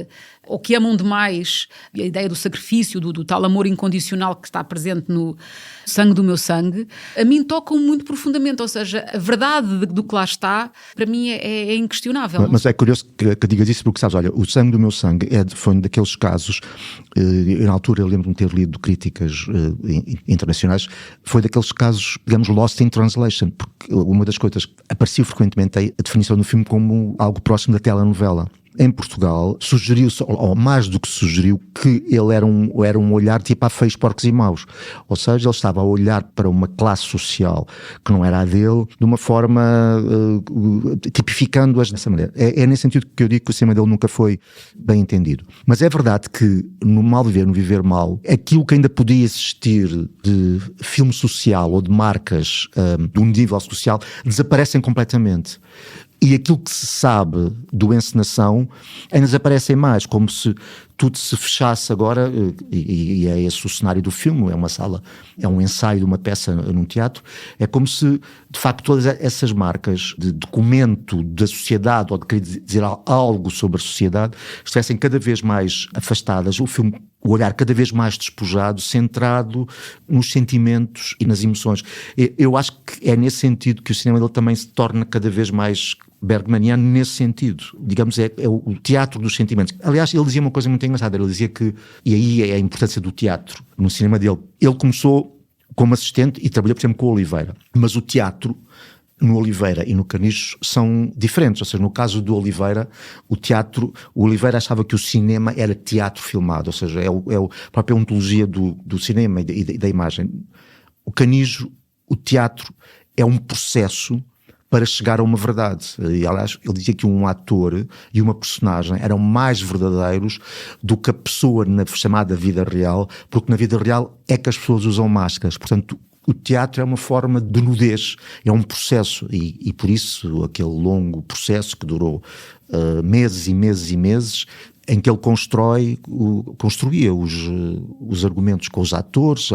B: ou que amam demais, e a ideia do sacrifício, do tal amor incondicional que está presente no Sangue do Meu Sangue, a mim tocam muito profundamente, ou seja, a verdade do que lá está, para mim é inquestionável.
A: Mas é curioso que digas isso, porque sabes, olha, O Sangue do Meu Sangue foi um daqueles casos, na altura eu lembro-me de ter lido críticas internacionais, foi daqueles casos, digamos, lost in translation, porque uma das coisas que apareceu frequentemente é a definição do filme como algo próximo da telenovela. em Portugal, sugeriu-se, ou mais do que sugeriu, que ele era um olhar tipo a feios, porcos e maus. Ou seja, ele estava a olhar para uma classe social que não era a dele, de uma forma tipificando-as dessa maneira. É nesse sentido que eu digo que o cinema dele nunca foi bem entendido. Mas é verdade que no Mal Viver, no Viver Mal, aquilo que ainda podia existir de filme social ou de marcas de um nível social desaparecem completamente. E aquilo que se sabe do encenação ainda desaparecem mais, como se tudo se fechasse agora, e é esse o cenário do filme, é uma sala, é um ensaio de uma peça num teatro, é como se, de facto, todas essas marcas de documento da sociedade, ou de querer dizer algo sobre a sociedade, estivessem cada vez mais afastadas, o olhar cada vez mais despojado, centrado nos sentimentos e nas emoções. Eu acho que é nesse sentido que o cinema dele também se torna cada vez mais bergmaniano, nesse sentido. Digamos, é o teatro dos sentimentos. Aliás, ele dizia uma coisa muito engraçada, ele dizia que, e aí é a importância do teatro no cinema dele, ele começou como assistente e trabalhou, por exemplo, com o Oliveira, mas o teatro no Oliveira e no Carniços são diferentes, ou seja, no caso do Oliveira, o Oliveira achava que o cinema era teatro filmado, ou seja, é a própria ontologia do cinema e da imagem. O Canijo, o teatro, é um processo para chegar a uma verdade. E, aliás, ele dizia que um ator e uma personagem eram mais verdadeiros do que a pessoa na chamada vida real, porque na vida real é que as pessoas usam máscaras. Portanto, o teatro é uma forma de nudez, é um processo, e por isso aquele longo processo que durou meses e meses e meses, em que ele construía os argumentos com os atores,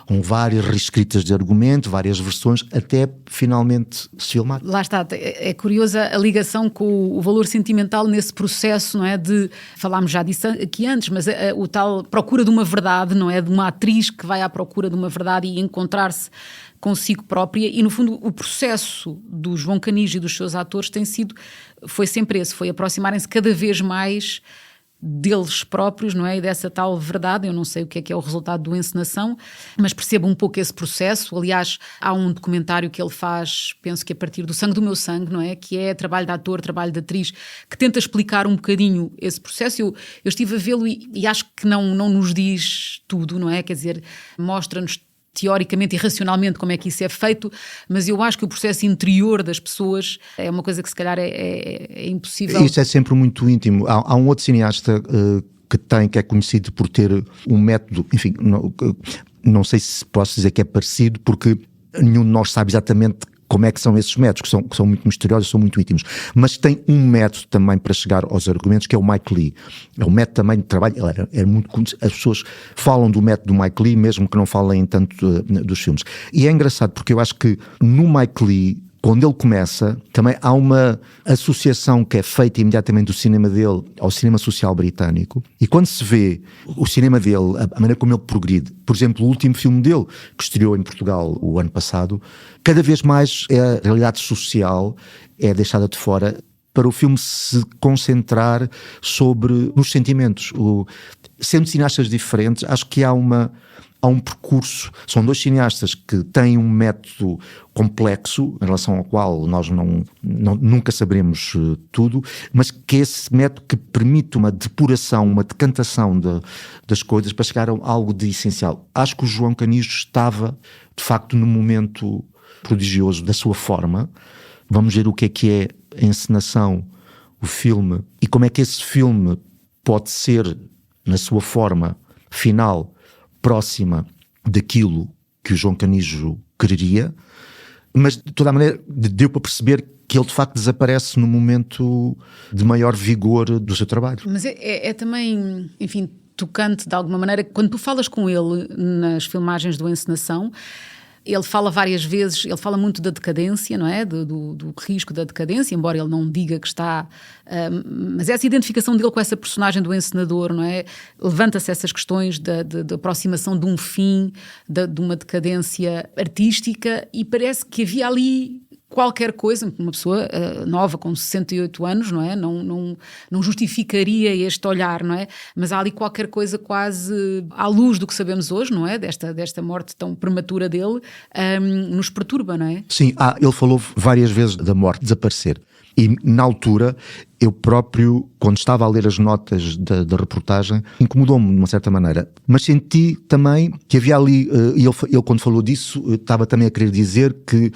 A: com várias reescritas de argumento, várias versões, até finalmente se filmar.
B: Lá está, é curiosa a ligação com o valor sentimental nesse processo, não é? Falámos já disso aqui antes, mas o tal procura de uma verdade, não é? De uma atriz que vai à procura de uma verdade e encontrar-se consigo própria, e no fundo o processo do João Canijo e dos seus atores foi sempre esse, foi aproximarem-se cada vez mais deles próprios, não é? E dessa tal verdade. Eu não sei o que é o resultado do encenação, mas percebo um pouco esse processo. Aliás, há um documentário que ele faz, penso que a partir do Sangue do Meu Sangue, não é? Que é trabalho de ator, trabalho de atriz, que tenta explicar um bocadinho esse processo. Eu estive a vê-lo e acho que não nos diz tudo, não é? Quer dizer, mostra-nos teoricamente e racionalmente como é que isso é feito, mas eu acho que o processo interior das pessoas é uma coisa que se calhar é impossível.
A: Isso é sempre muito íntimo. Há um outro cineasta que é conhecido por ter um método, enfim, não sei se posso dizer que é parecido, porque nenhum de nós sabe exatamente como é que são esses métodos, que são muito misteriosos, são muito íntimos, mas tem um método também para chegar aos argumentos, que é o Mike Leigh. É um método também de trabalho, era muito conhecido. As pessoas falam do método do Mike Leigh, mesmo que não falem tanto dos filmes. E é engraçado, porque eu acho que no Mike Leigh, quando ele começa, também há uma associação que é feita imediatamente do cinema dele ao cinema social britânico, e quando se vê o cinema dele, a maneira como ele progride, por exemplo, o último filme dele, que estreou em Portugal o ano passado, cada vez mais a realidade social é deixada de fora para o filme se concentrar sobre os sentimentos. Sendo cineastas diferentes, acho que há um percurso, são dois cineastas que têm um método complexo, em relação ao qual nós nunca saberemos tudo, mas que é esse método que permite uma depuração, uma decantação das coisas para chegar a algo de essencial. Acho que o João Canijo estava, de facto, num momento prodigioso da sua forma. Vamos ver o que é a encenação, o filme, e como é que esse filme pode ser, na sua forma final, próxima daquilo que o João Canijo quereria, mas de toda a maneira deu para perceber que ele de facto desaparece no momento de maior vigor do seu trabalho.
B: Mas é também, enfim, tocante de alguma maneira, quando tu falas com ele nas filmagens do Encenação, ele fala várias vezes, ele fala muito da decadência, não é? Do risco da decadência, embora ele não diga que está... mas essa identificação dele com essa personagem do encenador, não é? Levanta-se essas questões da aproximação de um fim, de uma decadência artística, e parece que havia ali qualquer coisa, uma pessoa nova com 68 anos, não é? Não justificaria este olhar, não é? Mas há ali qualquer coisa quase à luz do que sabemos hoje, não é? Desta morte tão prematura dele, nos perturba, não é?
A: Sim, ele falou várias vezes da morte, desaparecer. E na altura, eu próprio, quando estava a ler as notas da reportagem, incomodou-me de uma certa maneira. Mas senti também que havia ali, ele quando falou disso, estava também a querer dizer que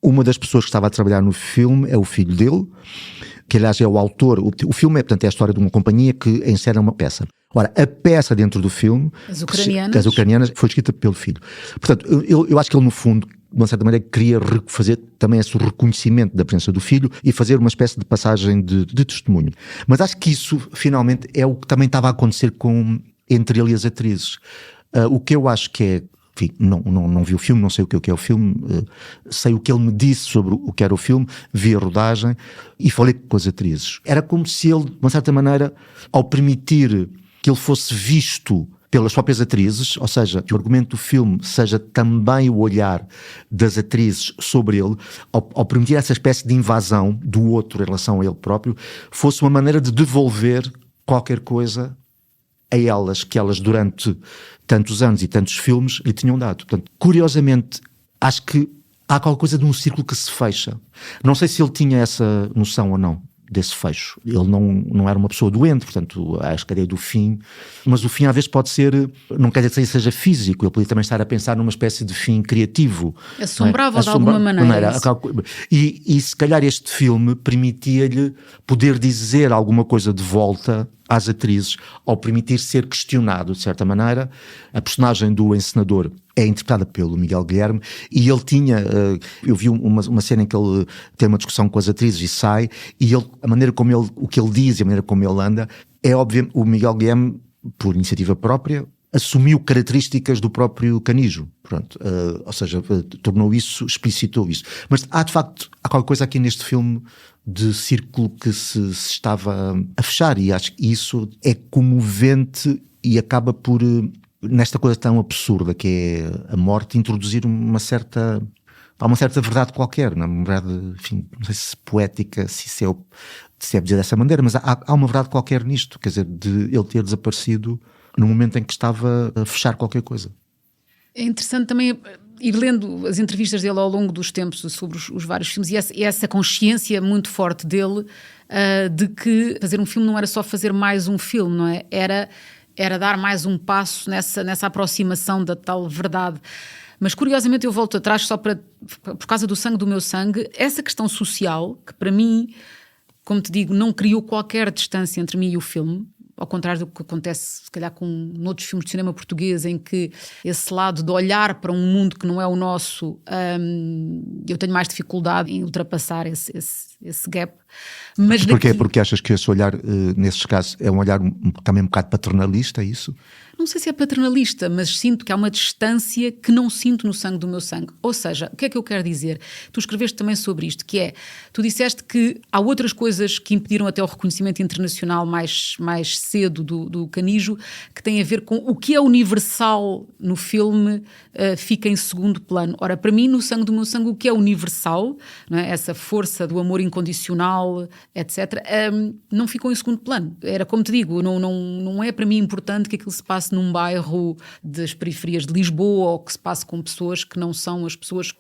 A: uma das pessoas que estava a trabalhar no filme é o filho dele, que aliás é o autor. O filme é a história de uma companhia que encena uma peça. Ora, a peça dentro do filme,
B: As Ucranianas,
A: foi escrita pelo filho. Portanto, eu acho que ele no fundo, de uma certa maneira, queria fazer também esse reconhecimento da presença do filho e fazer uma espécie de passagem de testemunho. Mas acho que isso, finalmente, é o que também estava a acontecer entre ele e as atrizes. O que eu acho que é, enfim, não vi o filme, não sei o que é o filme, sei o que ele me disse sobre o que era o filme, vi a rodagem e falei com as atrizes. Era como se ele, de uma certa maneira, ao permitir que ele fosse visto pelas próprias atrizes, ou seja, que o argumento do filme seja também o olhar das atrizes sobre ele, ao permitir essa espécie de invasão do outro em relação a ele próprio, fosse uma maneira de devolver qualquer coisa a elas, que elas durante tantos anos e tantos filmes lhe tinham dado. Portanto, curiosamente, acho que há qualquer coisa de um círculo que se fecha. Não sei se ele tinha essa noção ou não desse fecho. Ele não era uma pessoa doente, portanto, acho que a ideia do fim, mas o fim às vezes pode ser, não quer dizer que seja físico, ele podia também estar a pensar numa espécie de fim criativo.
B: Assombrava de alguma maneira.
A: E se calhar este filme permitia-lhe poder dizer alguma coisa de volta às atrizes, ao permitir ser questionado, de certa maneira. A personagem do encenador é interpretada pelo Miguel Guilherme e ele tinha, eu vi uma cena em que ele tem uma discussão com as atrizes e sai, e ele, a maneira como ele, o que ele diz e a maneira como ele anda, é óbvio, o Miguel Guilherme, por iniciativa própria, assumiu características do próprio Canijo, pronto, ou seja, tornou isso, explicitou isso. Mas há de facto, há qualquer coisa aqui neste filme de círculo que se estava a fechar, e acho que isso é comovente e acaba por, nesta coisa tão absurda que é a morte, introduzir uma certa verdade qualquer, uma verdade, enfim, não sei se poética, se é dizer dessa maneira, mas há uma verdade qualquer nisto, quer dizer, de ele ter desaparecido no momento em que estava a fechar qualquer coisa.
B: É interessante também ir lendo as entrevistas dele ao longo dos tempos sobre os vários filmes e essa consciência muito forte dele de que fazer um filme não era só fazer mais um filme, não é? Era dar mais um passo nessa aproximação da tal verdade. Mas curiosamente eu volto atrás só por causa do sangue do meu sangue, essa questão social que para mim, como te digo, não criou qualquer distância entre mim e o filme, ao contrário do que acontece se calhar com outros filmes de cinema português, em que esse lado de olhar para um mundo que não é o nosso, eu tenho mais dificuldade em ultrapassar esse gap. Mas
A: porquê? Porque achas que esse olhar, nesses casos, é um olhar também um bocado paternalista, é isso?
B: Não sei se é paternalista, mas sinto que há uma distância que não sinto no sangue do meu sangue. Ou seja, o que é que eu quero dizer? Tu escreveste também sobre isto, que é, tu disseste que há outras coisas que impediram até o reconhecimento internacional mais cedo do Canijo, que têm a ver com o que é universal no filme, fica em segundo plano. Ora, para mim, no sangue do meu sangue, o que é universal, não é? Essa força do amor incondicional, etc., não ficou em segundo plano. Era como te digo, não é para mim importante que aquilo se passe num bairro das periferias de Lisboa ou que se passe com pessoas que não são as pessoas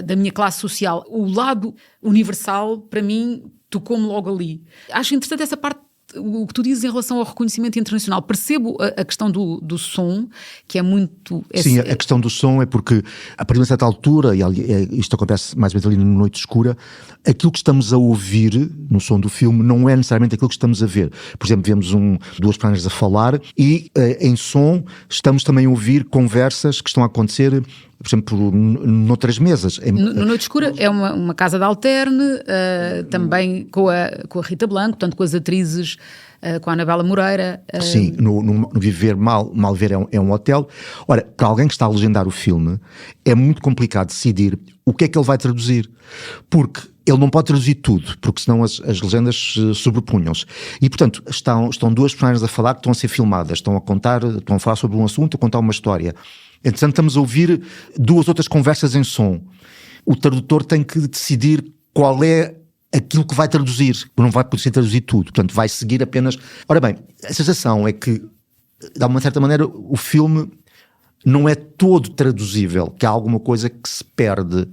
B: da minha classe social. O lado universal, para mim, tocou-me logo ali. Acho interessante essa parte, o que tu dizes em relação ao reconhecimento internacional. Percebo a questão do som, que é muito...
A: Sim, a questão do som é porque, a partir de uma certa altura, e isto acontece mais ou menos ali na Noite Escura, aquilo que estamos a ouvir no som do filme não é necessariamente aquilo que estamos a ver. Por exemplo, vemos duas personagens a falar e em som estamos também a ouvir conversas que estão a acontecer, por exemplo, noutras mesas.
B: No Noite Escura é uma casa de alterne, também com a Rita Blanco, portanto com as atrizes, com a Anabela Moreira.
A: Sim, no Viver Mal Ver é um hotel. Ora, para alguém que está a legendar o filme, é muito complicado decidir o que é que ele vai traduzir, porque ele não pode traduzir tudo, porque senão as legendas sobrepunham-se. E, portanto, estão duas personagens a falar que estão a ser filmadas, estão a falar sobre um assunto, a contar uma história. Entretanto, estamos a ouvir duas outras conversas em som. O tradutor tem que decidir qual é aquilo que vai traduzir, não vai poder traduzir tudo, portanto vai seguir apenas... Ora bem, a sensação é que, de uma certa maneira, o filme não é todo traduzível, que há alguma coisa que se perde.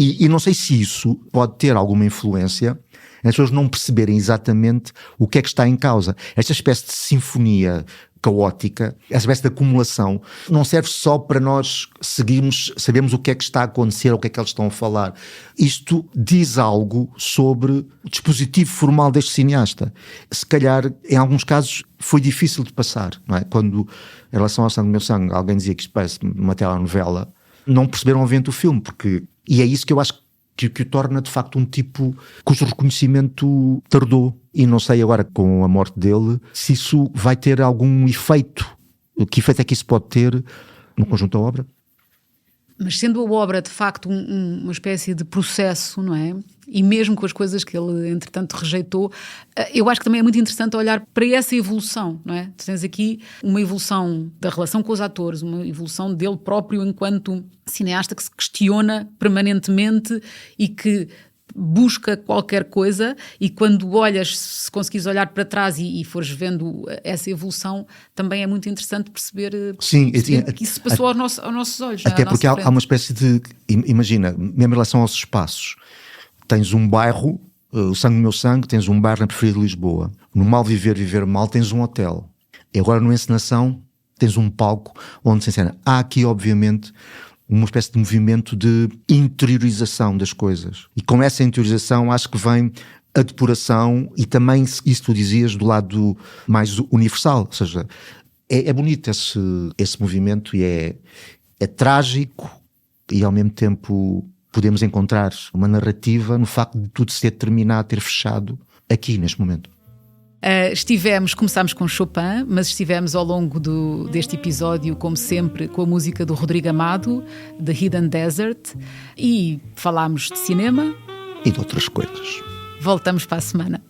A: E não sei se isso pode ter alguma influência as pessoas não perceberem exatamente o que é que está em causa. Esta espécie de sinfonia caótica, essa espécie de acumulação, não serve só para nós seguirmos, sabermos o que é que está a acontecer, o que é que eles estão a falar. Isto diz algo sobre o dispositivo formal deste cineasta. Se calhar, em alguns casos, foi difícil de passar, não é? Quando, em relação ao Sangue do Meu Sangue, alguém dizia que isto parece uma telenovela, não perceberam a vento o filme, porque... E é isso que eu acho que o torna de facto um tipo cujo reconhecimento tardou. E não sei agora, com a morte dele, se isso vai ter algum efeito. Que efeito é que isso pode ter no conjunto da obra?
B: Mas sendo a obra de facto uma espécie de processo, não é? E mesmo com as coisas que ele entretanto rejeitou, eu acho que também é muito interessante olhar para essa evolução, não é? Tu tens aqui uma evolução da relação com os atores, uma evolução dele próprio enquanto cineasta que se questiona permanentemente e que busca qualquer coisa, e quando olhas, se conseguires olhar para trás e fores vendo essa evolução, também é muito interessante perceber que isso passou aos nossos olhos.
A: Até porque há uma espécie de... Imagina, mesmo em relação aos espaços, tens um bairro, o Sangue do Meu Sangue, tens um bairro na periferia de Lisboa. No Mal Viver, Viver Mal, tens um hotel. E agora no Encenação tens um palco onde se encena. Há aqui, obviamente, uma espécie de movimento de interiorização das coisas. E com essa interiorização acho que vem a depuração e também, isso tu dizias, do lado mais universal. Ou seja, é bonito esse movimento e é trágico e ao mesmo tempo podemos encontrar uma narrativa no facto de tudo se ter terminado, ter fechado aqui neste momento.
B: Começámos com Chopin, mas estivemos ao longo deste episódio, como sempre, com a música do Rodrigo Amado, The Hidden Desert, e falámos de cinema
A: e de outras coisas.
B: Voltamos para a semana.